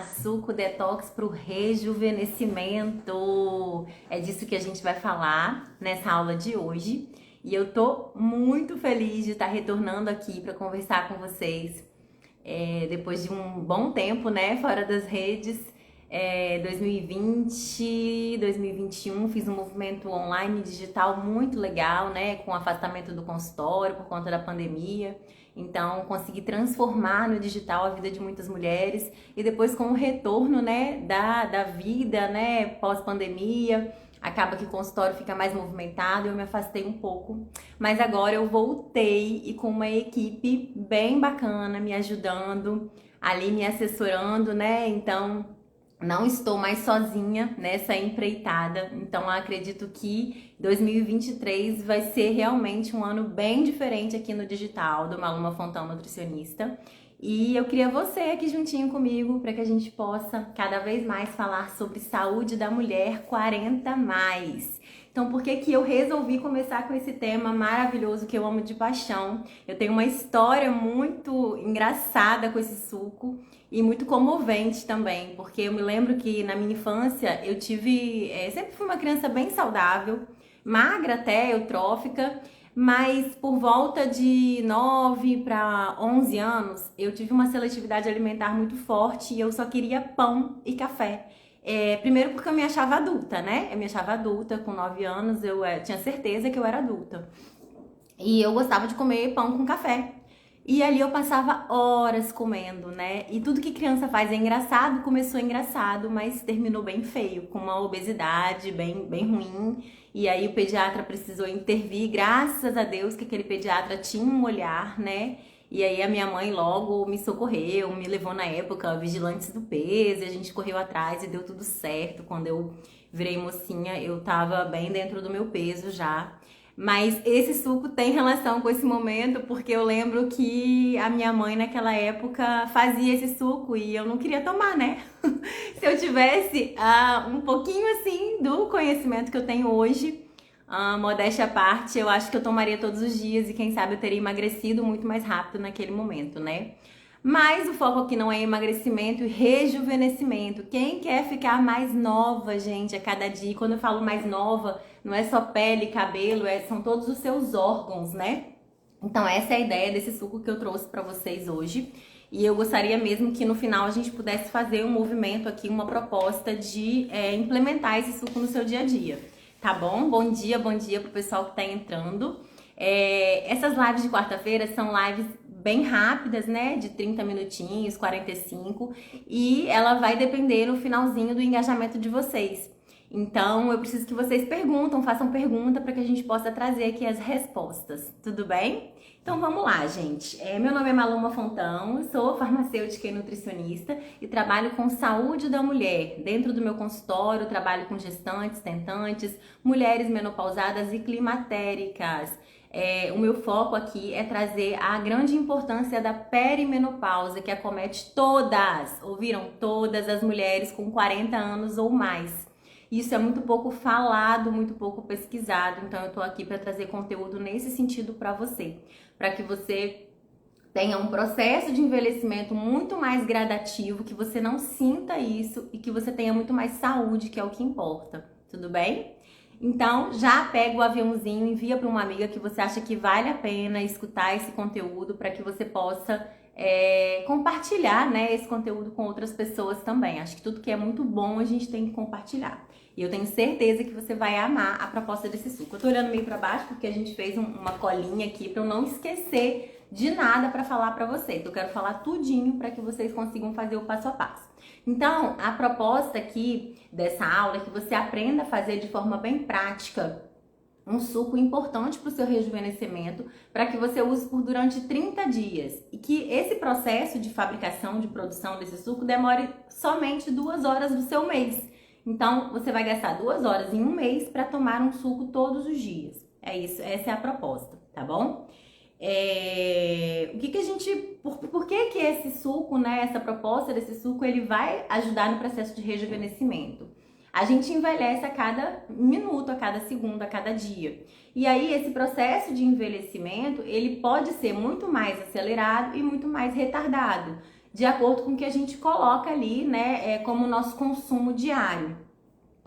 Suco detox para o rejuvenescimento. É disso que a gente vai falar nessa aula de hoje. E eu tô muito feliz de estar retornando aqui para conversar com vocês. Depois de um bom tempo, né, fora das redes. 2020, 2021, fiz um movimento online digital muito legal, né, com o afastamento do consultório por conta da pandemia. Então, consegui transformar no digital a vida de muitas mulheres e depois com o retorno, né, da vida, né, pós-pandemia, acaba que o consultório fica mais movimentado, eu me afastei um pouco, mas agora eu voltei e com uma equipe bem bacana me ajudando, ali me assessorando, né, então não estou mais sozinha nessa empreitada, então acredito que 2023 vai ser realmente um ano bem diferente aqui no digital do Maluma Fontão Nutricionista. E eu queria você aqui juntinho comigo para que a gente possa cada vez mais falar sobre saúde da mulher 40 mais. Então, por que que eu resolvi começar com esse tema maravilhoso que eu amo de paixão? Eu tenho uma história muito engraçada com esse suco e muito comovente também, porque eu me lembro que na minha infância eu sempre fui uma criança bem saudável, magra até, eutrófica, mas por volta de 9 para 11 anos eu tive uma seletividade alimentar muito forte e eu só queria pão e café. Primeiro porque eu me achava adulta, né? Eu me achava adulta, com 9 anos eu tinha certeza que eu era adulta. E eu gostava de comer pão com café. E ali eu passava horas comendo, né? E tudo que criança faz é engraçado, começou engraçado, mas terminou bem feio, com uma obesidade bem ruim. E aí o pediatra precisou intervir, graças a Deus que aquele pediatra tinha um olhar, né? E aí a minha mãe logo me socorreu, me levou na época vigilantes do peso, e a gente correu atrás e deu tudo certo. Quando eu virei mocinha, eu tava bem dentro do meu peso já. Mas esse suco tem relação com esse momento, porque eu lembro que a minha mãe naquela época fazia esse suco e eu não queria tomar, né? Se eu tivesse um pouquinho assim do conhecimento que eu tenho hoje, modéstia à parte, eu acho que eu tomaria todos os dias e quem sabe eu teria emagrecido muito mais rápido naquele momento, né? Mas o foco aqui não é emagrecimento e rejuvenescimento. Quem quer ficar mais nova, gente, a cada dia? E quando eu falo mais nova, não é só pele, cabelo, são todos os seus órgãos, né? Então essa é a ideia desse suco que eu trouxe para vocês hoje. E eu gostaria mesmo que no final a gente pudesse fazer um movimento aqui, uma proposta de implementar esse suco no seu dia a dia. Tá bom? Bom dia pro pessoal que tá entrando. Essas lives de quarta-feira são lives bem rápidas, né? De 30 minutinhos, 45. E ela vai depender no finalzinho do engajamento de vocês. Então, eu preciso que vocês façam pergunta para que a gente possa trazer aqui as respostas. Tudo bem? Então, vamos lá, gente. Meu nome é Maluma Fontão, sou farmacêutica e nutricionista e trabalho com saúde da mulher. Dentro do meu consultório, trabalho com gestantes, tentantes, mulheres menopausadas e climatéricas. O meu foco aqui é trazer a grande importância da perimenopausa, que acomete todas, ouviram? Todas as mulheres com 40 anos ou mais. Isso é muito pouco falado, muito pouco pesquisado, então eu tô aqui para trazer conteúdo nesse sentido para você, para que você tenha um processo de envelhecimento muito mais gradativo, que você não sinta isso e que você tenha muito mais saúde, que é o que importa. Tudo bem? Então, já pega o aviãozinho, envia para uma amiga que você acha que vale a pena escutar esse conteúdo para que você possa compartilhar, né, esse conteúdo com outras pessoas também. Acho que tudo que é muito bom a gente tem que compartilhar. E eu tenho certeza que você vai amar a proposta desse suco. Eu tô olhando meio para baixo porque a gente fez uma colinha aqui para eu não esquecer de nada para falar para vocês. Eu quero falar tudinho para que vocês consigam fazer o passo a passo. Então, a proposta aqui dessa aula é que você aprenda a fazer de forma bem prática um suco importante para o seu rejuvenescimento, para que você use durante 30 dias. E que esse processo de fabricação, de produção desse suco demore somente 2 horas do seu mês. Então, você vai gastar 2 horas em um mês para tomar um suco todos os dias. É isso, essa é a proposta, tá bom? Por que que esse suco, né, essa proposta desse suco, ele vai ajudar no processo de rejuvenescimento? A gente envelhece a cada minuto, a cada segundo, a cada dia. E aí, esse processo de envelhecimento, ele pode ser muito mais acelerado e muito mais retardado. de acordo com o que a gente coloca ali, né, como nosso consumo diário.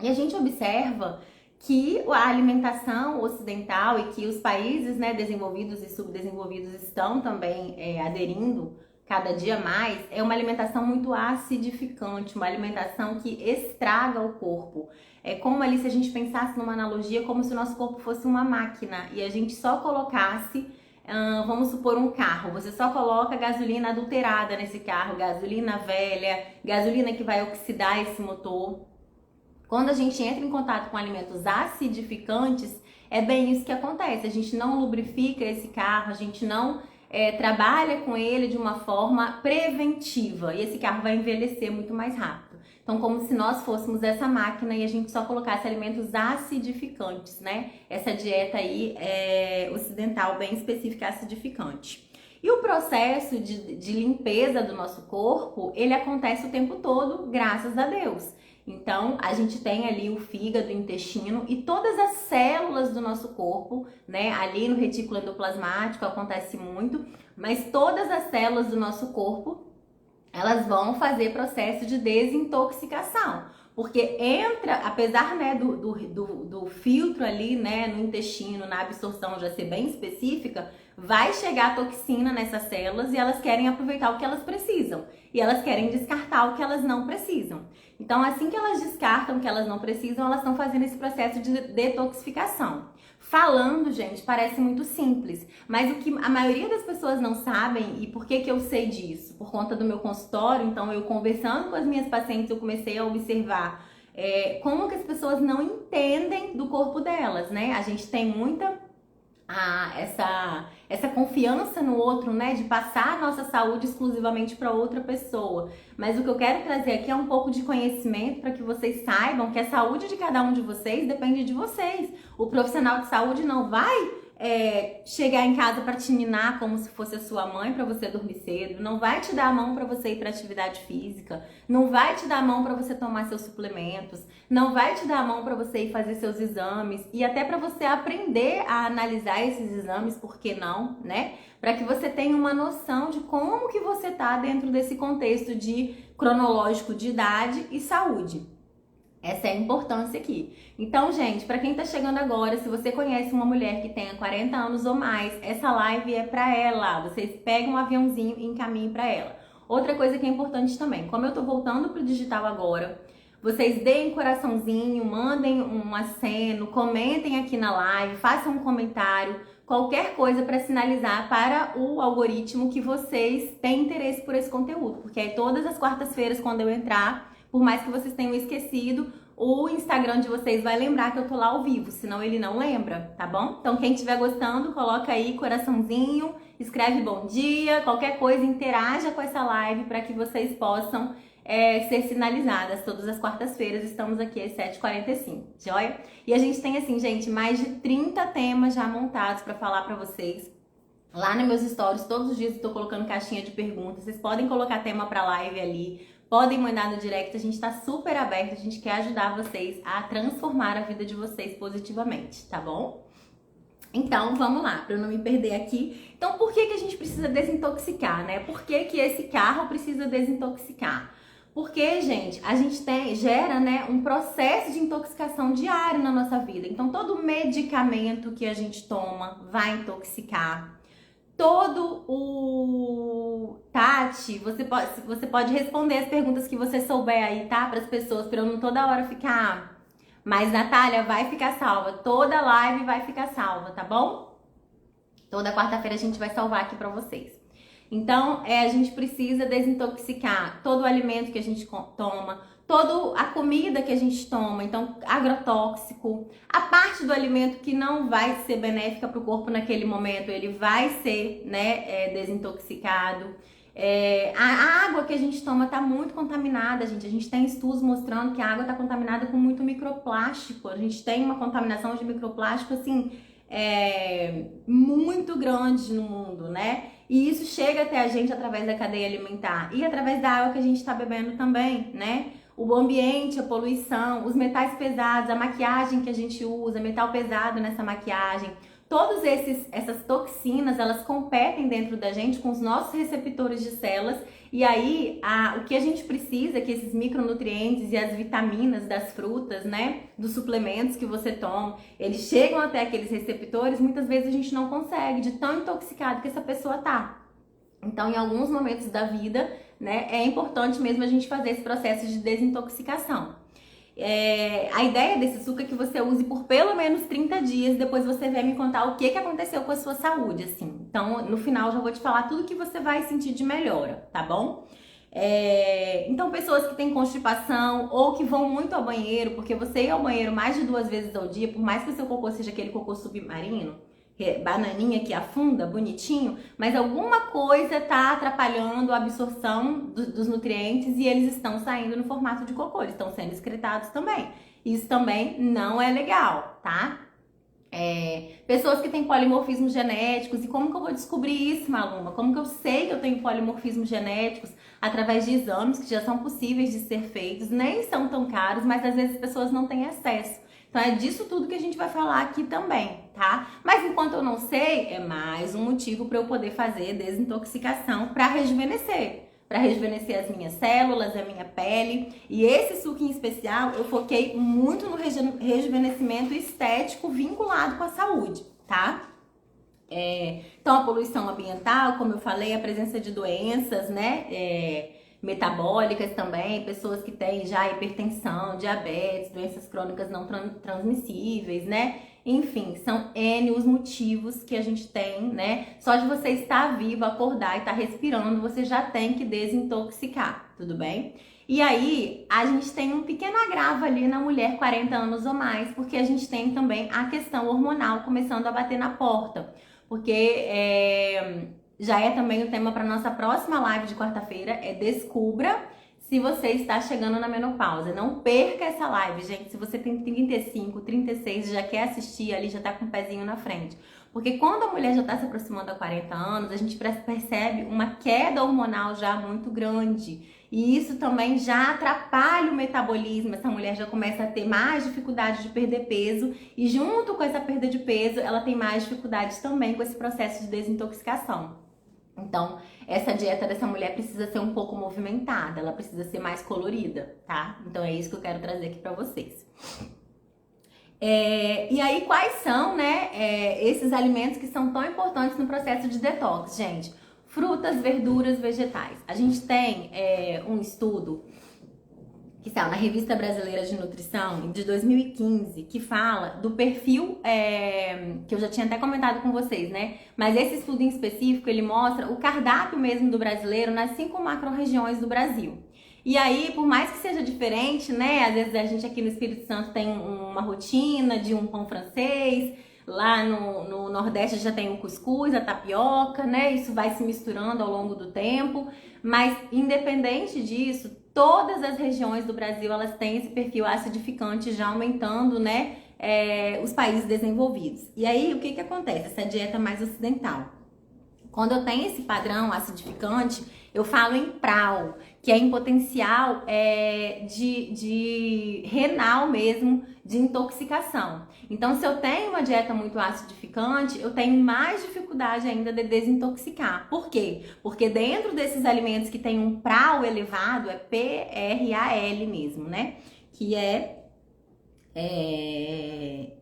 E a gente observa que a alimentação ocidental e que os países, né, desenvolvidos e subdesenvolvidos estão também aderindo cada dia mais, é uma alimentação muito acidificante, uma alimentação que estraga o corpo. É como ali, se a gente pensasse numa analogia, como se o nosso corpo fosse uma máquina e a gente só colocasse, vamos supor, um carro. Você só coloca gasolina adulterada nesse carro, gasolina velha, gasolina que vai oxidar esse motor. Quando a gente entra em contato com alimentos acidificantes, é bem isso que acontece. A gente não lubrifica esse carro, a gente não trabalha com ele de uma forma preventiva e esse carro vai envelhecer muito mais rápido. Então, como se nós fôssemos essa máquina e a gente só colocasse alimentos acidificantes, né? Essa dieta aí ocidental bem específica acidificante. E o processo de limpeza do nosso corpo, ele acontece o tempo todo, graças a Deus. Então, a gente tem ali o fígado, o intestino e todas as células do nosso corpo, né? Ali no retículo endoplasmático acontece muito, mas todas as células do nosso corpo, elas vão fazer processo de desintoxicação. Porque entra, apesar, né, do filtro ali, né, no intestino, na absorção já ser bem específica, vai chegar a toxina nessas células e elas querem aproveitar o que elas precisam. E elas querem descartar o que elas não precisam. Então, assim que elas descartam o que elas não precisam, elas estão fazendo esse processo de detoxificação. Falando, gente, parece muito simples, mas o que a maioria das pessoas não sabem, e por que eu sei disso? Por conta do meu consultório, então eu conversando com as minhas pacientes, eu comecei a observar como que as pessoas não entendem do corpo delas, né? A gente tem muita essa confiança no outro, né, de passar a nossa saúde exclusivamente para outra pessoa. Mas o que eu quero trazer aqui é um pouco de conhecimento para que vocês saibam que a saúde de cada um de vocês depende de vocês. O profissional de saúde não vai chegar em casa para te ninar como se fosse a sua mãe para você dormir cedo, não vai te dar a mão para você ir para atividade física, não vai te dar a mão para você tomar seus suplementos, não vai te dar a mão para você ir fazer seus exames e até para você aprender a analisar esses exames, por que não, né? Para que você tenha uma noção de como que você tá dentro desse contexto de cronológico de idade e saúde. Essa é a importância aqui. Então, gente, para quem tá chegando agora, se você conhece uma mulher que tenha 40 anos ou mais, essa live é para ela. Vocês pegam um aviãozinho e encaminhem para ela. Outra coisa que é importante também, como eu tô voltando pro digital agora, vocês deem coraçãozinho, mandem um aceno, comentem aqui na live, façam um comentário, qualquer coisa para sinalizar para o algoritmo que vocês têm interesse por esse conteúdo. Porque aí todas as quartas-feiras, quando eu entrar, por mais que vocês tenham esquecido, o Instagram de vocês vai lembrar que eu tô lá ao vivo, senão ele não lembra, tá bom? Então quem estiver gostando, coloca aí coraçãozinho, escreve bom dia, qualquer coisa, interaja com essa live para que vocês possam ser sinalizadas. Todas as quartas-feiras estamos aqui às 7h45, joia? E a gente tem assim, gente, mais de 30 temas já montados para falar para vocês. Lá nos meus stories, todos os dias eu tô colocando caixinha de perguntas, vocês podem colocar tema pra live ali, podem mandar no direct, a gente tá super aberto, a gente quer ajudar vocês a transformar a vida de vocês positivamente, tá bom? Então, vamos lá, para eu não me perder aqui. Então, por que a gente precisa desintoxicar, né? Por que esse carro precisa desintoxicar? Porque, gente, a gente gera, né, um processo de intoxicação diário na nossa vida. Então, todo medicamento que a gente toma vai intoxicar. Todo o... Tati, você pode responder as perguntas que você souber aí, tá? Para as pessoas, para eu não toda hora ficar... Mas, Natália, vai ficar salva. Toda live vai ficar salva, tá bom? Toda quarta-feira a gente vai salvar aqui para vocês. Então, a gente precisa desintoxicar todo o alimento que a gente toma, toda a comida que a gente toma, então agrotóxico, a parte do alimento que não vai ser benéfica para o corpo naquele momento, ele vai ser, né, desintoxicado. A água que a gente toma está muito contaminada, gente. A gente tem estudos mostrando que a água está contaminada com muito microplástico. A gente tem uma contaminação de microplástico, assim, muito grande no mundo, né? E isso chega até a gente através da cadeia alimentar e através da água que a gente está bebendo também, né? O ambiente, a poluição, os metais pesados, a maquiagem que a gente usa, metal pesado nessa maquiagem, todas essas toxinas, elas competem dentro da gente com os nossos receptores de células E aí, o que a gente precisa é que esses micronutrientes e as vitaminas das frutas, né, dos suplementos que você toma, eles chegam até aqueles receptores, muitas vezes a gente não consegue, de tão intoxicado que essa pessoa tá. Então, em alguns momentos da vida, né, é importante mesmo a gente fazer esse processo de desintoxicação. A ideia desse suco é que você use por pelo menos 30 dias, depois você vai me contar o que aconteceu com a sua saúde, assim. Então, no final, já vou te falar tudo que você vai sentir de melhora, tá bom? Então, pessoas que têm constipação ou que vão muito ao banheiro, porque você ir ao banheiro mais de 2 vezes ao dia, por mais que o seu cocô seja aquele cocô submarino, bananinha que afunda, bonitinho, mas alguma coisa tá atrapalhando a absorção dos nutrientes e eles estão saindo no formato de cocô, eles estão sendo excretados também. Isso também não é legal, tá? Pessoas que têm polimorfismos genéticos, e como que eu vou descobrir isso, Maluma? Como que eu sei que eu tenho polimorfismos genéticos? Através de exames que já são possíveis de ser feitos, nem são tão caros, mas às vezes as pessoas não têm acesso. Então é disso tudo que a gente vai falar aqui também, tá? Mas enquanto eu não sei, é mais um motivo para eu poder fazer desintoxicação para rejuvenescer as minhas células, a minha pele. E esse suco em especial, eu foquei muito no rejuvenescimento estético vinculado com a saúde, tá? Então a poluição ambiental, como eu falei, a presença de doenças, né? Metabólicas também, pessoas que têm já hipertensão, diabetes, doenças crônicas não transmissíveis, né? Enfim, são N os motivos que a gente tem, né? Só de você estar vivo, acordar e estar respirando, você já tem que desintoxicar, tudo bem? E aí, a gente tem um pequeno agravo ali na mulher 40 anos ou mais, porque a gente tem também a questão hormonal começando a bater na porta. Porque já é também o tema para nossa próxima live de quarta-feira, descubra se você está chegando na menopausa. Não perca essa live, gente. Se você tem 35, 36 e já quer assistir ali, já tá com o pezinho na frente. Porque quando a mulher já está se aproximando a 40 anos, a gente percebe uma queda hormonal já muito grande. E isso também já atrapalha o metabolismo. Essa mulher já começa a ter mais dificuldade de perder peso. E junto com essa perda de peso, ela tem mais dificuldades também com esse processo de desintoxicação. Então, essa dieta dessa mulher precisa ser um pouco movimentada, ela precisa ser mais colorida, tá? Então é isso que eu quero trazer aqui pra vocês. E aí, quais são, né, esses alimentos que são tão importantes no processo de detox, gente? Frutas, verduras, vegetais. A gente tem um estudo que saiu na Revista Brasileira de Nutrição de 2015, que fala do perfil, que eu já tinha até comentado com vocês, né? Mas esse estudo em específico, ele mostra o cardápio mesmo do brasileiro nas 5 macro-regiões do Brasil. E aí, por mais que seja diferente, né? Às vezes a gente aqui no Espírito Santo tem uma rotina de um pão francês, lá no Nordeste já tem o cuscuz, a tapioca, né? Isso vai se misturando ao longo do tempo. Mas, independente disso, todas as regiões do Brasil, elas têm esse perfil acidificante já aumentando, né? Os países desenvolvidos. E aí, o que acontece? Essa dieta mais ocidental. Quando eu tenho esse padrão acidificante, eu falo em PRAL, que é em potencial de renal mesmo, de intoxicação. Então, se eu tenho uma dieta muito acidificante, eu tenho mais dificuldade ainda de desintoxicar. Por quê? Porque dentro desses alimentos que tem um PRAL elevado, PRAL mesmo, né? Que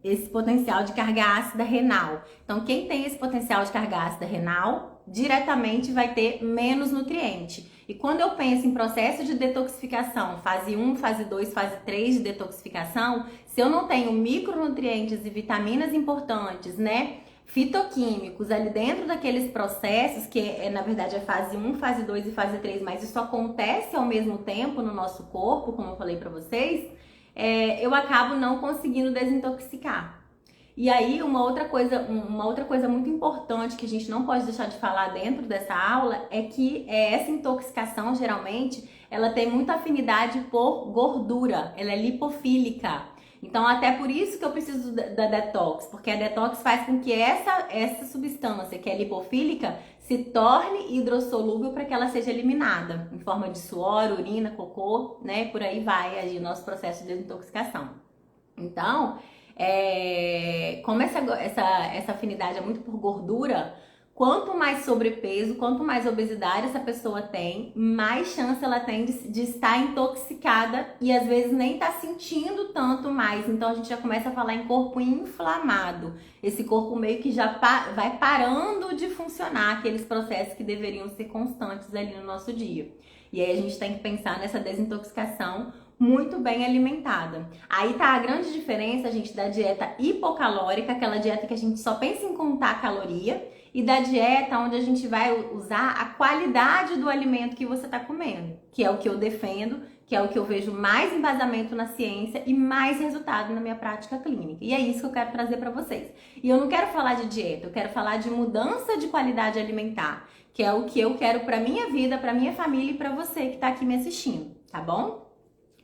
esse potencial de carga ácida renal. Então, quem tem esse potencial de carga ácida renal, diretamente vai ter menos nutriente. E quando eu penso em processo de detoxificação, fase 1, fase 2, fase 3 de detoxificação, se eu não tenho micronutrientes e vitaminas importantes, né, fitoquímicos ali dentro daqueles processos, que na verdade é fase 1, fase 2 e fase 3, mas isso acontece ao mesmo tempo no nosso corpo, como eu falei para vocês, eu acabo não conseguindo desintoxicar. E aí, uma outra coisa muito importante que a gente não pode deixar de falar dentro dessa aula é que essa intoxicação, geralmente, ela tem muita afinidade por gordura, ela é lipofílica. Então, até por isso que eu preciso da detox, porque a detox faz com que essa substância, que é lipofílica, se torne hidrossolúvel para que ela seja eliminada, em forma de suor, urina, cocô, né? Por aí vai aí o nosso processo de desintoxicação. Então, como essa afinidade é muito por gordura, quanto mais sobrepeso, quanto mais obesidade essa pessoa tem, mais chance ela tem de estar intoxicada e às vezes nem tá sentindo tanto mais. Então a gente já começa a falar em corpo inflamado. Esse corpo meio que já vai parando de funcionar, aqueles processos que deveriam ser constantes ali no nosso dia. E aí a gente tem que pensar nessa desintoxicação muito bem alimentada. Aí tá a grande diferença, gente, da dieta hipocalórica, aquela dieta que a gente só pensa em contar a caloria, e da dieta onde a gente vai usar a qualidade do alimento que você está comendo, que é o que eu defendo, que é o que eu vejo mais embasamento na ciência e mais resultado na minha prática clínica. E é isso que eu quero trazer para vocês. E eu não quero falar de dieta, eu quero falar de mudança de qualidade alimentar, que é o que eu quero para minha vida, para minha família e para você que está aqui me assistindo, tá bom?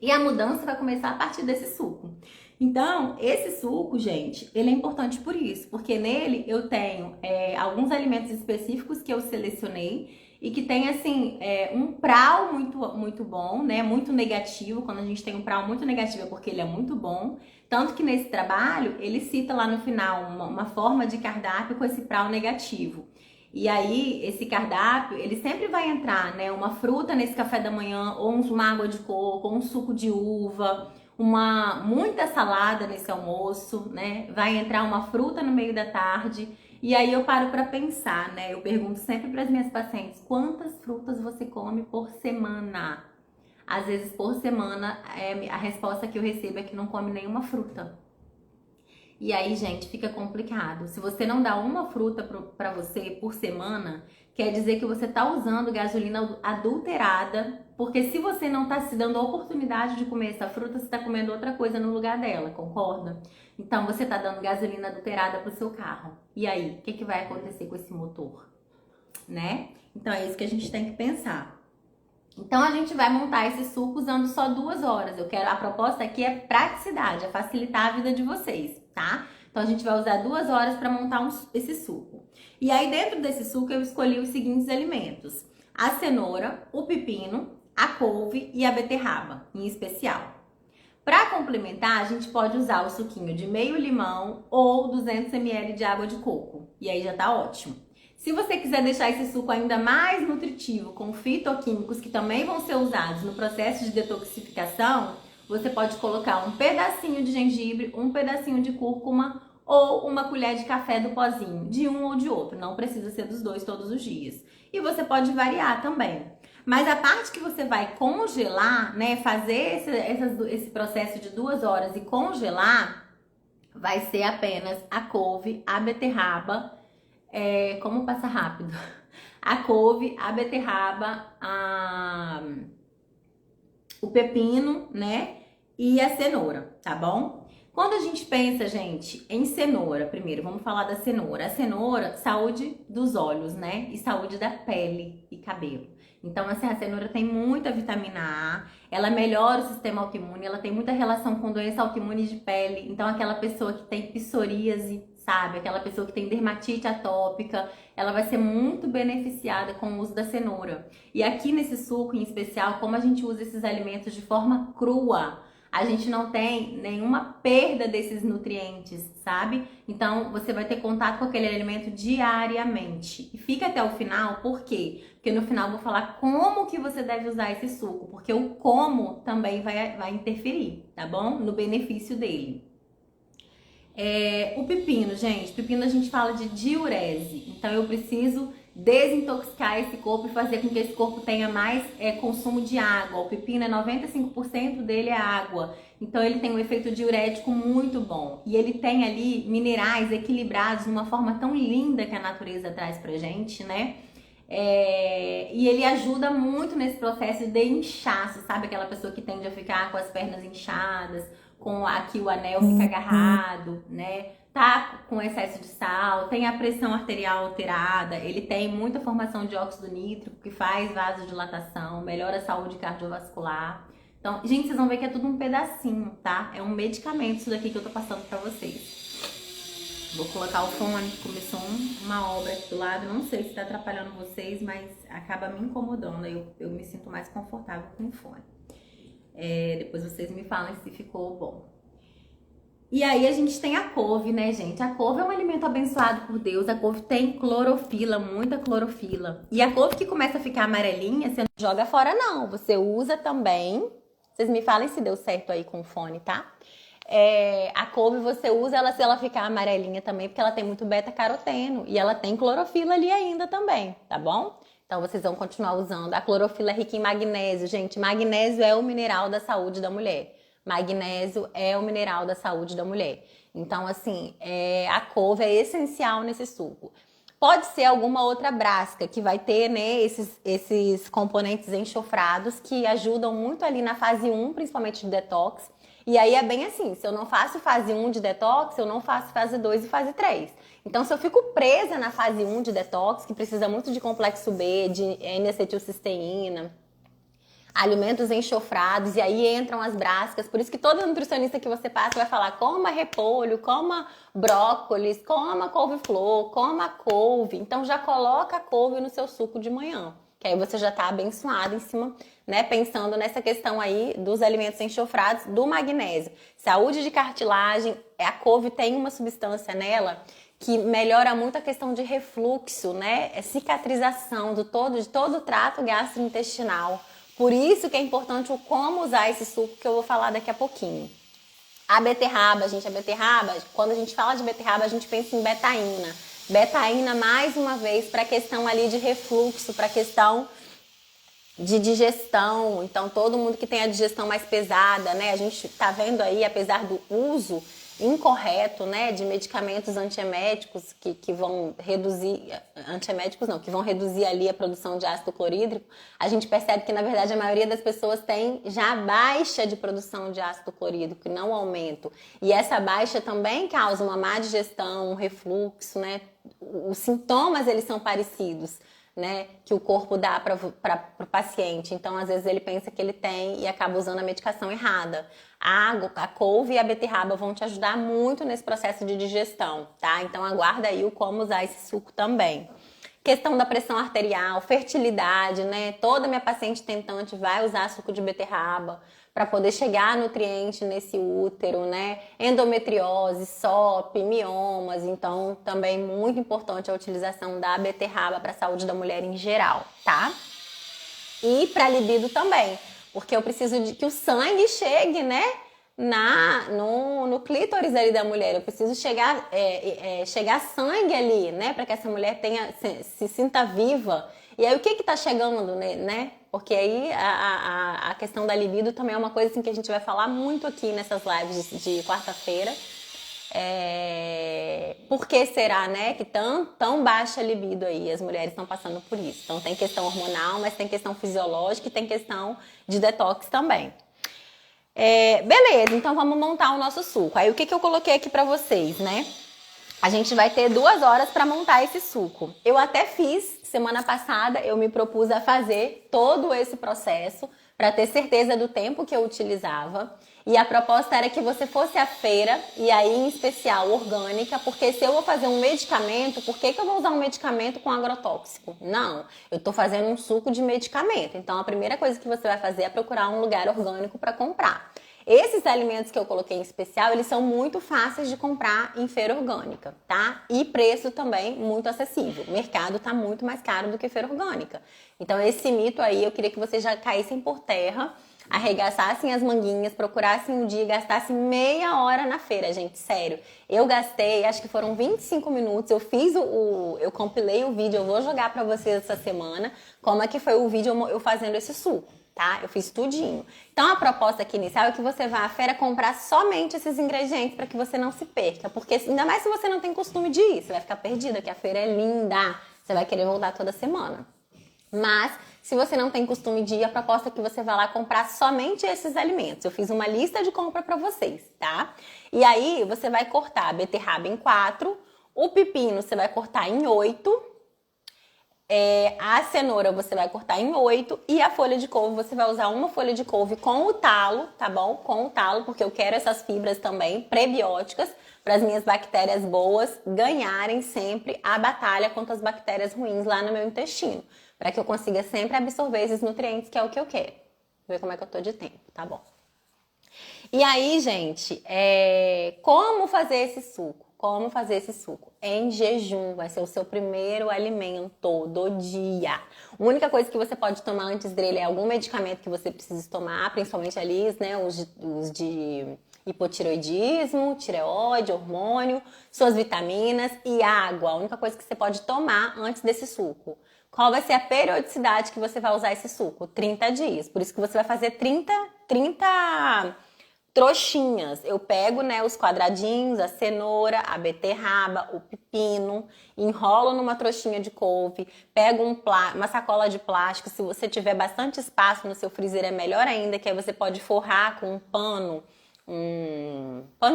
E a mudança vai começar a partir desse suco. Então, esse suco, gente, ele é importante por isso, porque nele eu tenho alguns alimentos específicos que eu selecionei e que tem, assim, um prau muito bom, né? Muito negativo. Quando a gente tem um prau muito negativo é porque ele é muito bom. Tanto que nesse trabalho, ele cita lá no final uma forma de cardápio com esse prau negativo. E aí, esse cardápio, ele sempre vai entrar, né? Uma fruta nesse café da manhã, ou uma água de coco, ou um suco de uva, muita salada nesse almoço, né? Vai entrar uma fruta no meio da tarde. E aí eu paro para pensar, né? Eu pergunto sempre para as minhas pacientes, quantas frutas você come por semana? Às vezes, por semana, a resposta que eu recebo é que não come nenhuma fruta. E aí, gente, fica complicado. Se você não dá uma fruta para você por semana, quer dizer que você tá usando gasolina adulterada, porque se você não tá se dando a oportunidade de comer essa fruta, você tá comendo outra coisa no lugar dela, concorda? Então, você tá dando gasolina adulterada pro seu carro. E aí, o que vai acontecer com esse motor? Né? Então, é isso que a gente tem que pensar. Então, a gente vai montar esse suco usando só 2 horas. A proposta aqui é praticidade, é facilitar a vida de vocês, tá? Então, a gente vai usar 2 horas para montar esse suco. E aí, dentro desse suco, eu escolhi os seguintes alimentos: a cenoura, o pepino, a couve e a beterraba, em especial. Para complementar, a gente pode usar o suquinho de meio limão ou 200 ml de água de coco. E aí já tá ótimo. Se você quiser deixar esse suco ainda mais nutritivo, com fitoquímicos que também vão ser usados no processo de detoxificação, você pode colocar um pedacinho de gengibre, um pedacinho de cúrcuma ou uma colher de café do pozinho, de um ou de outro. Não precisa ser dos dois todos os dias. E você pode variar também. Mas a parte que você vai congelar, né, fazer esse processo de 2 horas e congelar, vai ser apenas a couve, a beterraba, como passa rápido? A couve, a beterraba, o pepino, né? E a cenoura, tá bom? Quando a gente pensa, gente, em cenoura, primeiro, vamos falar da cenoura. A cenoura, saúde dos olhos, né? E saúde da pele e cabelo. Então, assim, a cenoura tem muita vitamina A, ela melhora o sistema autoimune, ela tem muita relação com doença autoimune de pele. Então, aquela pessoa que tem psoríase, sabe? Aquela pessoa que tem dermatite atópica, ela vai ser muito beneficiada com o uso da cenoura. E aqui nesse suco em especial, como a gente usa esses alimentos de forma crua, a gente não tem nenhuma perda desses nutrientes, sabe? Então, você vai ter contato com aquele alimento diariamente. E fica até o final, por quê? Porque no final eu vou falar como que você deve usar esse suco, porque o como também vai interferir, tá bom? No benefício dele. O pepino, gente, pepino a gente fala de diurese, então eu preciso desintoxicar esse corpo e fazer com que esse corpo tenha mais consumo de água. O pepino 95% dele é água, então ele tem um efeito diurético muito bom e ele tem ali minerais equilibrados de uma forma tão linda que a natureza traz pra gente, né? E ele ajuda muito nesse processo de inchaço, sabe? Aquela pessoa que tende a ficar com as pernas inchadas, com aqui o anel fica agarrado, né? Tá com excesso de sal, tem a pressão arterial alterada, ele tem muita formação de óxido nítrico, que faz vasodilatação, melhora a saúde cardiovascular. Então, gente, vocês vão ver que é tudo um pedacinho, tá? É um medicamento isso daqui que eu tô passando pra vocês. Vou colocar o fone, começou uma obra aqui do lado, não sei se tá atrapalhando vocês, mas acaba me incomodando, eu me sinto mais confortável com o fone. Depois vocês me falam se ficou bom. E aí a gente tem a couve, né, gente? A couve é um alimento abençoado por Deus. A couve tem clorofila, muita clorofila. E a couve que começa a ficar amarelinha, você não joga fora, não. Você usa também. Vocês me falem se deu certo aí com o fone, tá? A couve você usa ela se ela ficar amarelinha também, porque ela tem muito beta-caroteno. E ela tem clorofila ali ainda também, tá bom? Então vocês vão continuar usando. A clorofila é rica em magnésio, gente. Magnésio é o mineral da saúde da mulher. Magnésio é o mineral da saúde da mulher. Então, assim, a couve é essencial nesse suco. Pode ser alguma outra brasca que vai ter, né, esses componentes enxofrados que ajudam muito ali na fase 1, principalmente de detox. E aí é bem assim, se eu não faço fase 1 de detox, eu não faço fase 2 e fase 3. Então, se eu fico presa na fase 1 de detox, que precisa muito de complexo B, de N-acetilcisteína, alimentos enxofrados, e aí entram as brascas. Por isso que toda nutricionista que você passa vai falar: coma repolho, coma brócolis, coma couve-flor, coma couve. Então já coloca a couve no seu suco de manhã, que aí você já tá abençoado em cima, né? Pensando nessa questão aí dos alimentos enxofrados, do magnésio. Saúde de cartilagem, a couve tem uma substância nela que melhora muito a questão de refluxo, né? Cicatrização de todo o trato gastrointestinal. Por isso que é importante o como usar esse suco, que eu vou falar daqui a pouquinho. A beterraba, gente, quando a gente fala de beterraba, a gente pensa em betaína. Betaína, mais uma vez, para a questão ali de refluxo, para a questão de digestão. Então, todo mundo que tem a digestão mais pesada, né? A gente tá vendo aí, apesar do uso incorreto, né, de medicamentos antieméticos que vão reduzir, que vão reduzir ali a produção de ácido clorídrico, a gente percebe que, na verdade, a maioria das pessoas tem já baixa de produção de ácido clorídrico e não aumento. E essa baixa também causa uma má digestão, um refluxo, né? Os sintomas, eles são parecidos, né, que o corpo dá para o paciente. Então, às vezes, ele pensa que ele tem e acaba usando a medicação errada. A couve e a beterraba vão te ajudar muito nesse processo de digestão, tá? Então, aguarda aí o como usar esse suco também. Questão da pressão arterial, fertilidade, né? Toda minha paciente tentante vai usar suco de beterraba para poder chegar nutriente nesse útero, né? Endometriose, SOP, miomas. Então, também muito importante a utilização da beterraba para a saúde da mulher em geral, tá? E para libido também, porque eu preciso de que o sangue chegue, né? No clítoris ali da mulher. Eu preciso chegar sangue ali, né? Para que essa mulher se sinta viva. E aí o que tá chegando, né? Porque aí a questão da libido também é uma coisa assim, que a gente vai falar muito aqui nessas lives de quarta-feira. Por que será, né, que tão baixa a libido aí? As mulheres estão passando por isso. Então tem questão hormonal, mas tem questão fisiológica e tem questão de detox também. Beleza, então vamos montar o nosso suco. Aí o que eu coloquei aqui pra vocês, né? A gente vai ter 2 horas para montar esse suco. Eu até fiz, semana passada, eu me propus a fazer todo esse processo para ter certeza do tempo que eu utilizava. E a proposta era que você fosse à feira, e aí em especial orgânica, porque se eu vou fazer um medicamento, por que eu vou usar um medicamento com agrotóxico? Não, eu tô fazendo um suco de medicamento. Então a primeira coisa que você vai fazer é procurar um lugar orgânico para comprar. Esses alimentos que eu coloquei em especial, eles são muito fáceis de comprar em feira orgânica, tá? E preço também muito acessível. O mercado tá muito mais caro do que feira orgânica. Então esse mito aí, eu queria que vocês já caíssem por terra, arregaçassem as manguinhas, procurassem um dia e gastassem meia hora na feira, gente, sério. Eu gastei, acho que foram 25 minutos, eu compilei o vídeo, eu vou jogar pra vocês essa semana, como é que foi o vídeo eu fazendo esse suco. Tá? Eu fiz tudinho. Então a proposta aqui inicial é que você vá à feira comprar somente esses ingredientes para que você não se perca, porque ainda mais se você não tem costume de ir, você vai ficar perdida, que a feira é linda, você vai querer voltar toda semana. Mas se você não tem costume de ir, a proposta é que você vá lá comprar somente esses alimentos. Eu fiz uma lista de compra para vocês, tá? E aí você vai cortar a beterraba em 4, o pepino você vai cortar em 8, a cenoura você vai cortar em 8 e a folha de couve você vai usar uma folha de couve com o talo, tá bom? Com o talo, porque eu quero essas fibras também prebióticas para as minhas bactérias boas ganharem sempre a batalha contra as bactérias ruins lá no meu intestino, para que eu consiga sempre absorver esses nutrientes, que é o que eu quero. Vou ver como é que eu tô de tempo, tá bom? E aí, gente, como fazer esse suco? Como fazer esse suco? Em jejum, vai ser o seu primeiro alimento do dia. A única coisa que você pode tomar antes dele é algum medicamento que você precisa tomar, principalmente ali, né, os de hipotireoidismo, tireoide, hormônio, suas vitaminas e água. A única coisa que você pode tomar antes desse suco. Qual vai ser a periodicidade que você vai usar esse suco? 30 dias. Por isso que você vai fazer 30 trouxinhas. Eu pego, né, os quadradinhos, a cenoura, a beterraba, o pepino, enrolo numa trouxinha de couve, pego uma sacola de plástico. Se você tiver bastante espaço no seu freezer é melhor ainda, que aí você pode forrar com um pano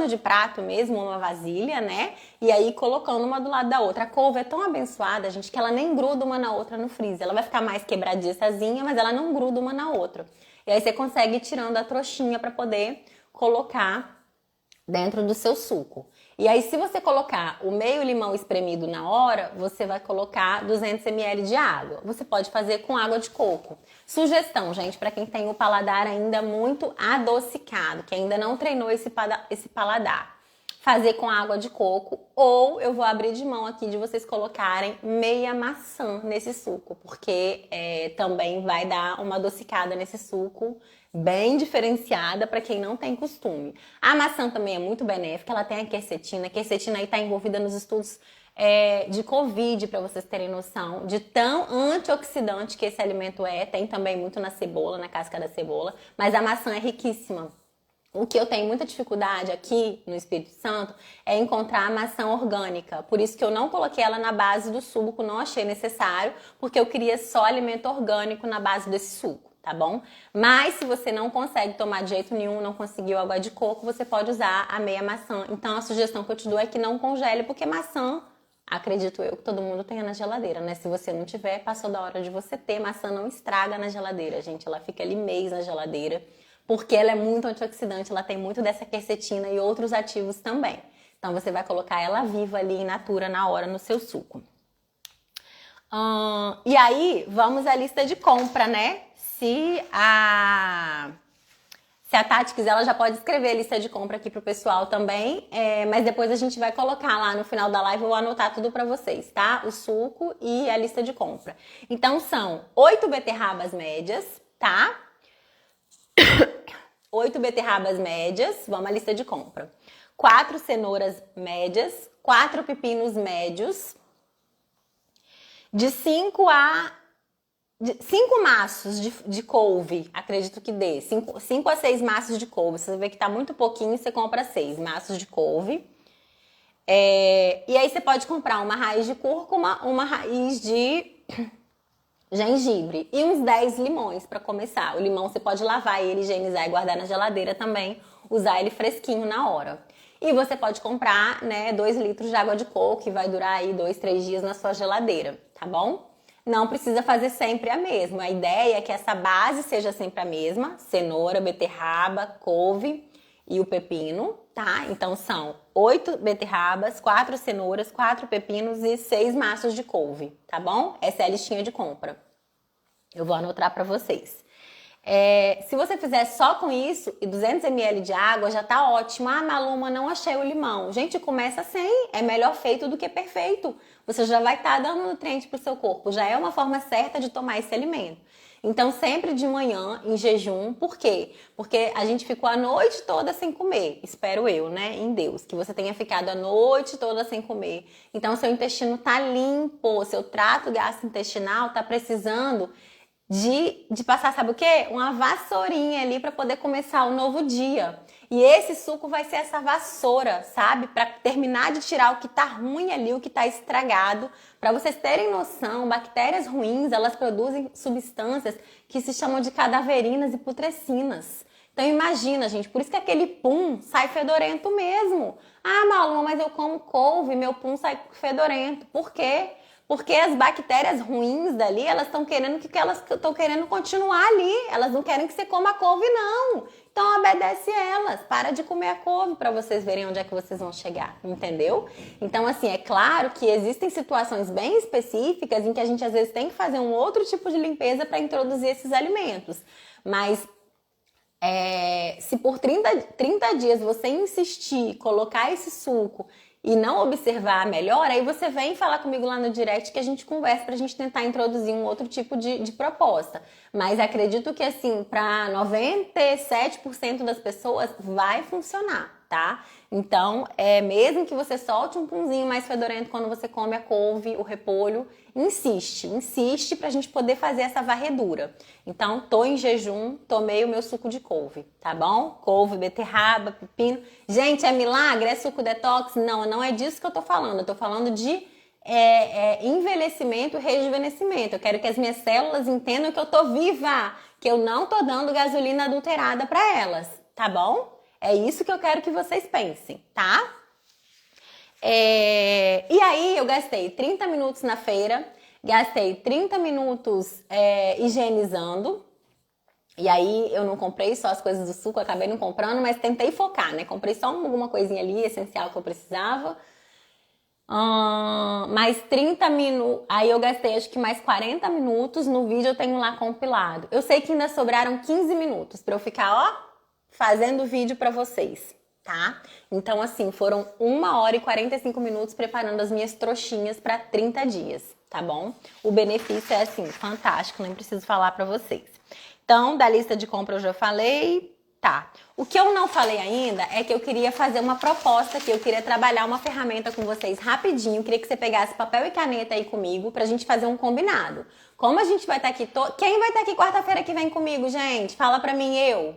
de prato mesmo, uma vasilha, né? E aí colocando uma do lado da outra. A couve é tão abençoada, gente, que ela nem gruda uma na outra no freezer. Ela vai ficar mais quebradiçazinha, mas ela não gruda uma na outra. E aí você consegue ir tirando a trouxinha para poder colocar dentro do seu suco. E aí, se você colocar o meio limão espremido na hora, você vai colocar 200 ml de água. Você pode fazer com água de coco. Sugestão, gente, para quem tem o paladar ainda muito adocicado, que ainda não treinou esse paladar. Fazer com água de coco, ou eu vou abrir de mão aqui de vocês colocarem meia maçã nesse suco, porque também vai dar uma adocicada nesse suco bem diferenciada para quem não tem costume. A maçã também é muito benéfica, ela tem a quercetina. A quercetina aí está envolvida nos estudos de Covid, para vocês terem noção de tão antioxidante que esse alimento é. Tem também muito na cebola, na casca da cebola, mas a maçã é riquíssima. O que eu tenho muita dificuldade aqui no Espírito Santo é encontrar a maçã orgânica. Por isso que eu não coloquei ela na base do suco, não achei necessário, porque eu queria só alimento orgânico na base desse suco, tá bom? Mas se você não consegue tomar de jeito nenhum, não conseguiu água de coco, você pode usar a meia maçã. Então a sugestão que eu te dou é que não congele, porque maçã, acredito eu, que todo mundo tenha na geladeira, né? Se você não tiver, passou da hora de você ter. Maçã não estraga na geladeira, gente. Ela fica ali mês na geladeira, porque ela é muito antioxidante, ela tem muito dessa quercetina e outros ativos também. Então você vai colocar ela viva ali in natura na hora no seu suco. E aí, vamos à lista de compra, né? Se a Tati quiser, ela já pode escrever a lista de compra aqui pro pessoal também, mas depois a gente vai colocar lá no final da live, eu vou anotar tudo pra vocês, tá? O suco e a lista de compra. Então são 8 beterrabas médias, tá? 8 beterrabas médias, vamos à lista de compra. 4 cenouras médias, 4 pepinos médios, de 5 maços de couve, acredito que dê. 5 a 6 maços de couve. Você vê que tá muito pouquinho, você compra 6 maços de couve. E aí você pode comprar uma raiz de cúrcuma, uma raiz de gengibre e uns 10 limões para começar. O limão você pode lavar ele, higienizar e guardar na geladeira também, usar ele fresquinho na hora. E você pode comprar, né, 2 litros de água de coco, que vai durar aí 2, 3 dias na sua geladeira, tá bom? Não precisa fazer sempre a mesma. A ideia é que essa base seja sempre a mesma: cenoura, beterraba, couve e o pepino, tá? Então são 8 beterrabas, 4 cenouras, 4 pepinos e 6 maços de couve, tá bom? Essa é a listinha de compra. Eu vou anotar para vocês. Se você fizer só com isso e 200 ml de água, já tá ótimo. Ah, Maluma, não achei o limão. Gente, começa sem. É melhor feito do que perfeito. Você já vai estar dando nutriente pro seu corpo. Já é uma forma certa de tomar esse alimento. Então, sempre de manhã, em jejum. Por quê? Porque a gente ficou a noite toda sem comer. Espero eu, né? Em Deus, que você tenha ficado a noite toda sem comer. Então, seu intestino tá limpo. Seu trato gastrointestinal tá precisando de passar, sabe o quê? Uma vassourinha ali para poder começar o novo dia. E esse suco vai ser essa vassoura, sabe? Para terminar de tirar o que tá ruim ali, o que tá estragado. Para vocês terem noção, bactérias ruins, elas produzem substâncias que se chamam de cadaverinas e putrecinas. Então imagina, gente, por isso que aquele pum sai fedorento mesmo. Ah, Malu, mas eu como couve, meu pum sai fedorento. Por quê? Porque as bactérias ruins dali, elas estão querendo continuar ali. Elas não querem que você coma a couve, não. Então obedece elas. Para de comer a couve para vocês verem onde é que vocês vão chegar, entendeu? Então, assim, é claro que existem situações bem específicas em que a gente às vezes tem que fazer um outro tipo de limpeza para introduzir esses alimentos. Mas Se por 30 dias você insistir, colocar esse suco e não observar a melhora, aí você vem falar comigo lá no direct que a gente conversa pra gente tentar introduzir um outro tipo de proposta. Mas acredito que, assim, pra 97% das pessoas vai funcionar, tá? Então, mesmo que você solte um punzinho mais fedorento quando você come a couve, o repolho, insiste pra gente poder fazer essa varredura. Então, tô em jejum, tomei o meu suco de couve, tá bom? Couve, beterraba, pepino. Gente, é milagre? É suco detox? Não, não é disso que eu tô falando. Eu tô falando de envelhecimento e rejuvenescimento. Eu quero que as minhas células entendam que eu tô viva, que eu não tô dando gasolina adulterada pra elas, tá bom? É isso que eu quero que vocês pensem, tá? E aí eu gastei 30 minutos na feira, gastei 30 minutos higienizando. E aí eu não comprei só as coisas do suco, acabei não comprando, mas tentei focar, né? Comprei só alguma coisinha ali, essencial que eu precisava. Mais 30 minutos, aí eu gastei acho que mais 40 minutos, no vídeo eu tenho lá compilado. Eu sei que ainda sobraram 15 minutos pra eu ficar, ó, fazendo vídeo pra vocês, tá? Então, assim, foram 1h e 45 minutos preparando as minhas trouxinhas pra 30 dias, tá bom? O benefício é, assim, fantástico, nem preciso falar pra vocês. Então, da lista de compra eu já falei, tá. O que eu não falei ainda é que eu queria fazer uma proposta aqui, eu queria trabalhar uma ferramenta com vocês rapidinho, queria que você pegasse papel e caneta aí comigo pra gente fazer um combinado. Como a gente vai estar aqui, quem vai estar aqui quarta-feira que vem comigo, gente? Fala pra mim, eu.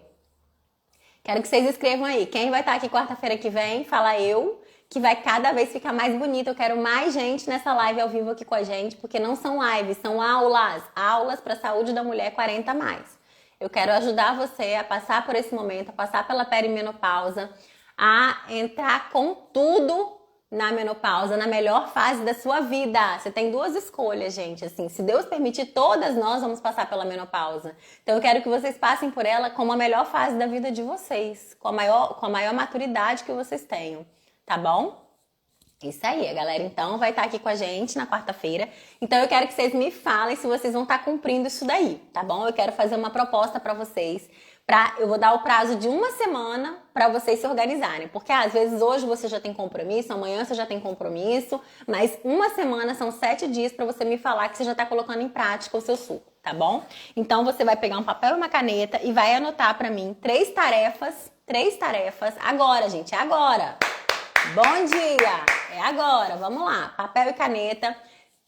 Quero que vocês escrevam aí. Quem vai estar aqui quarta-feira que vem? Fala eu, que vai cada vez ficar mais bonito. Eu quero mais gente nessa live ao vivo aqui com a gente, porque não são lives, são aulas. Aulas para a saúde da mulher 40+. Eu quero ajudar você a passar por esse momento, a passar pela perimenopausa, a entrar com tudo na menopausa, na melhor fase da sua vida. Você tem duas escolhas, gente. Assim, se Deus permitir, todas nós vamos passar pela menopausa. Então eu quero que vocês passem por ela como a melhor fase da vida de vocês, com a maior maturidade que vocês tenham, tá bom? Isso aí, a galera então vai estar aqui com a gente na quarta-feira. Então eu quero que vocês me falem se vocês vão estar cumprindo isso daí, tá bom? Eu quero fazer uma proposta para vocês. Eu vou dar o prazo de 1 semana para vocês se organizarem. Porque às vezes hoje você já tem compromisso, amanhã você já tem compromisso, mas 1 semana são 7 dias para você me falar que você já está colocando em prática o seu suco, tá bom? Então você vai pegar um papel e uma caneta e vai anotar para mim 3 tarefas. Agora, gente, é agora! Bom dia! É agora, vamos lá. Papel e caneta.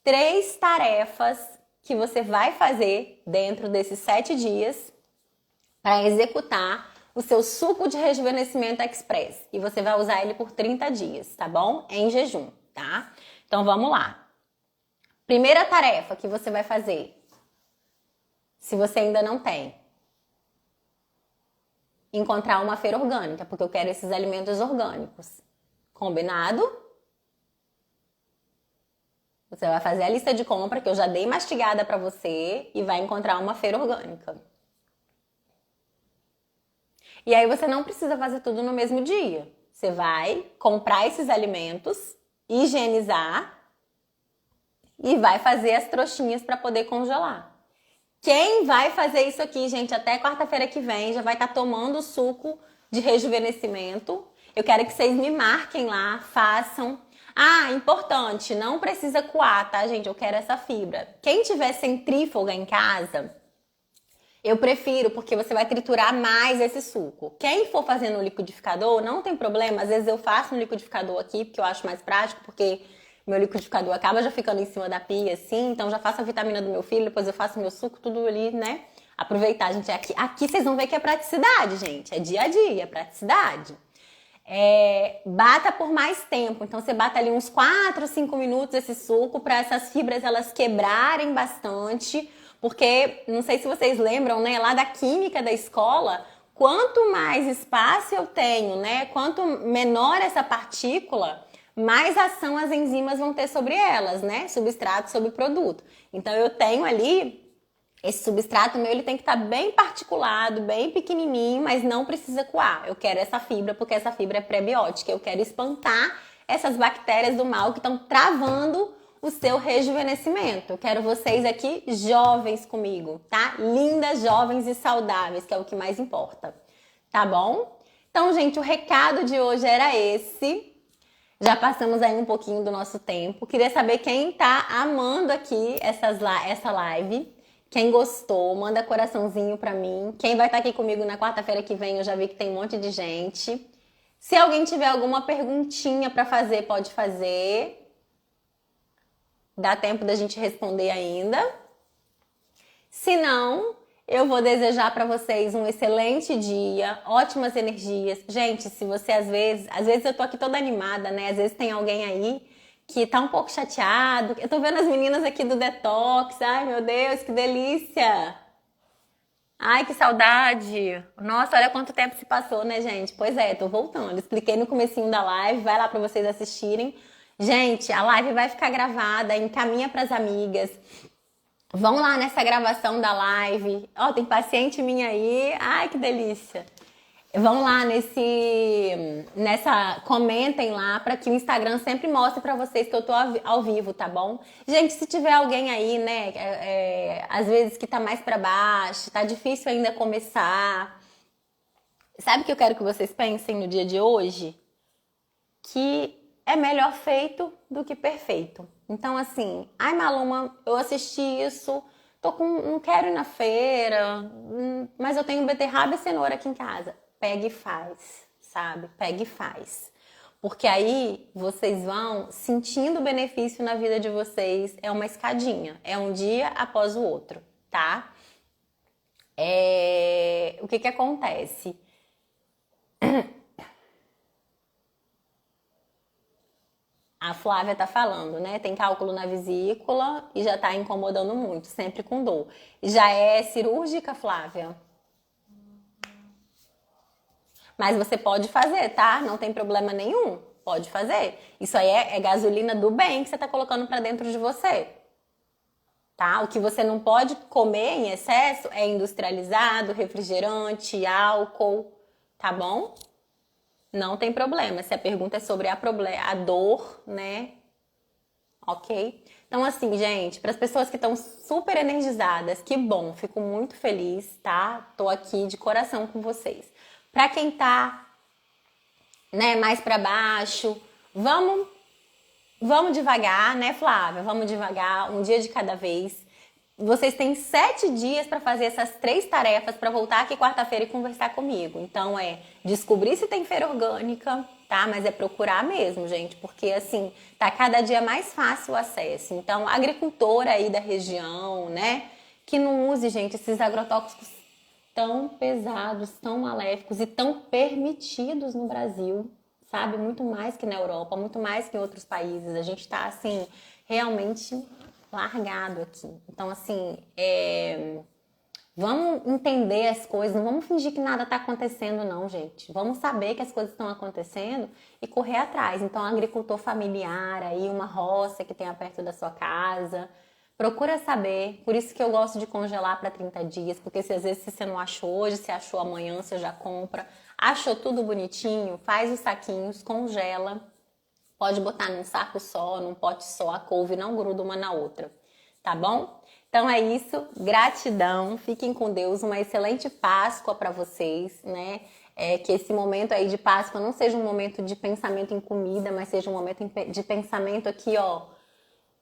3 tarefas que você vai fazer dentro desses 7 dias para executar o seu suco de rejuvenescimento express. E você vai usar ele por 30 dias, tá bom? Em jejum, tá? Então vamos lá. Primeira tarefa que você vai fazer, se você ainda não tem, encontrar uma feira orgânica, porque eu quero esses alimentos orgânicos. Combinado? Você vai fazer a lista de compra que eu já dei mastigada para você e vai encontrar uma feira orgânica. E aí você não precisa fazer tudo no mesmo dia. Você vai comprar esses alimentos, higienizar e vai fazer as trouxinhas para poder congelar. Quem vai fazer isso aqui, gente, até quarta-feira que vem, já vai estar tomando o suco de rejuvenescimento. Eu quero que vocês me marquem lá, façam. Ah, importante, não precisa coar, tá, gente? Eu quero essa fibra. Quem tiver centrífuga em casa, eu prefiro, porque você vai triturar mais esse suco. Quem for fazer no liquidificador, não tem problema. Às vezes eu faço no liquidificador aqui, porque eu acho mais prático, porque meu liquidificador acaba já ficando em cima da pia, assim. Então já faço a vitamina do meu filho, depois eu faço meu suco, tudo ali, né? Aproveitar, gente. Aqui vocês vão ver que é praticidade, gente. É dia a dia, é praticidade. Bata por mais tempo. Então você bata ali uns 4, 5 minutos esse suco para essas fibras elas quebrarem bastante. Porque, não sei se vocês lembram, né, lá da química da escola, quanto mais espaço eu tenho, né, quanto menor essa partícula, mais ação as enzimas vão ter sobre elas, né, substrato sobre produto. Então eu tenho ali, esse substrato meu, ele tem que estar bem particulado, bem pequenininho, mas não precisa coar. Eu quero essa fibra, porque essa fibra é prebiótica, eu quero espantar essas bactérias do mal que estão travando o seu rejuvenescimento. Eu quero vocês aqui jovens comigo, tá? Lindas, jovens e saudáveis, que é o que mais importa. tá bom? Então, gente, o recado de hoje era esse. Já passamos aí um pouquinho do nosso tempo. Queria saber quem tá amando aqui essa live. Quem gostou, manda coraçãozinho pra mim. Quem vai estar aqui comigo na quarta-feira que vem, eu já vi que tem um monte de gente. Se alguém tiver alguma perguntinha pra fazer, pode fazer. Dá tempo da gente responder ainda. Se não, eu vou desejar pra vocês um excelente dia, ótimas energias. Gente, se você às vezes eu tô aqui toda animada, né? Às vezes tem alguém aí que tá um pouco chateado. Eu tô vendo as meninas aqui do Detox. Ai, meu Deus, que delícia! Ai, que saudade! Nossa, olha quanto tempo se passou, né, gente? Pois é, tô voltando. Expliquei no comecinho da live, vai lá pra vocês assistirem. Gente, a live vai ficar gravada, encaminha pras amigas. Vão lá nessa gravação da live. Ó, tem paciente minha aí. Ai, que delícia. Vão lá comentem lá para que o Instagram sempre mostre para vocês que eu tô ao vivo, tá bom? Gente, se tiver alguém aí, né, às vezes que tá mais para baixo, tá difícil ainda começar. Sabe o que eu quero que vocês pensem no dia de hoje? Que é melhor feito do que perfeito. Então, assim, ai, Maluma, eu assisti isso, não quero ir na feira, mas eu tenho beterraba e cenoura aqui em casa. Pega e faz, sabe? Pega e faz. Porque aí vocês vão sentindo o benefício na vida de vocês. É uma escadinha, é um dia após o outro, tá? O que acontece? A Flávia tá falando, né? Tem cálculo na vesícula e já tá incomodando muito, sempre com dor. Já é cirúrgica, Flávia? Mas você pode fazer, tá? Não tem problema nenhum. Pode fazer. Isso aí é gasolina do bem que você tá colocando pra dentro de você. Tá? O que você não pode comer em excesso é industrializado, refrigerante, álcool, tá bom? Não tem problema. Se a pergunta é sobre a dor, né? Ok? Então, assim, gente, para as pessoas que estão super energizadas, que bom, fico muito feliz, tá? Tô aqui de coração com vocês. Para quem tá, né, mais para baixo, vamos devagar, né, Flávia? Vamos devagar, um dia de cada vez. Vocês têm 7 dias para fazer essas 3 tarefas para voltar aqui quarta-feira e conversar comigo. Então, descobrir se tem feira orgânica, tá? Mas é procurar mesmo, gente, porque assim, tá cada dia mais fácil o acesso. Então, agricultora aí da região, né, que não use, gente, esses agrotóxicos tão pesados, tão maléficos e tão permitidos no Brasil, sabe? Muito mais que na Europa, muito mais que em outros países. A gente tá, assim, realmente largado aqui. Então, assim, vamos entender as coisas, não vamos fingir que nada tá acontecendo, não, gente. Vamos saber que as coisas estão acontecendo e correr atrás. Então, agricultor familiar, aí uma roça que tenha perto da sua casa, procura saber. Por isso que eu gosto de congelar para 30 dias, porque se às vezes você não achou hoje, você achou amanhã, você já compra. Achou tudo bonitinho, faz os saquinhos, congela. Pode botar num saco só, num pote só, a couve não gruda uma na outra, tá bom? Então é isso, gratidão, fiquem com Deus, uma excelente Páscoa para vocês, né? Que esse momento aí de Páscoa não seja um momento de pensamento em comida, mas seja um momento de pensamento aqui, ó,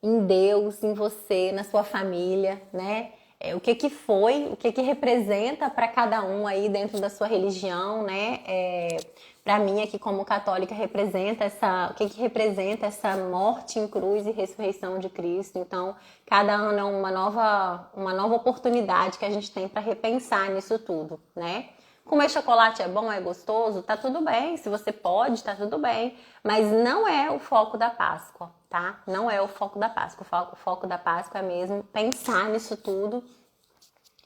em Deus, em você, na sua família, né? O que representa para cada um aí dentro da sua religião, né? Para mim aqui como católica representa o que representa essa morte em cruz e ressurreição de Cristo. Então, cada ano é uma nova oportunidade que a gente tem para repensar nisso tudo, né? Comer chocolate é bom, é gostoso, tá tudo bem. Se você pode, tá tudo bem. Mas não é o foco da Páscoa, tá? Não é o foco da Páscoa. O foco da Páscoa é mesmo pensar nisso tudo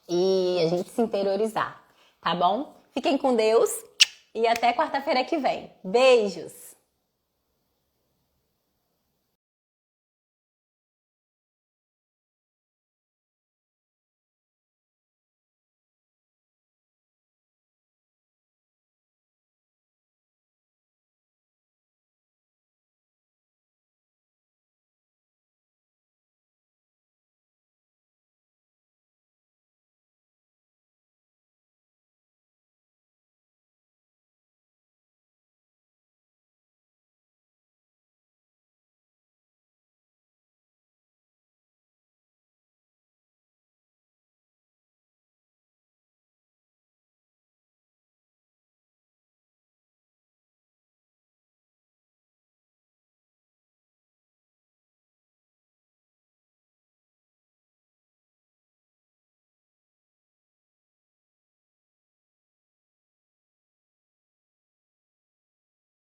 e a gente se interiorizar, tá bom? Fiquem com Deus e até quarta-feira que vem. Beijos!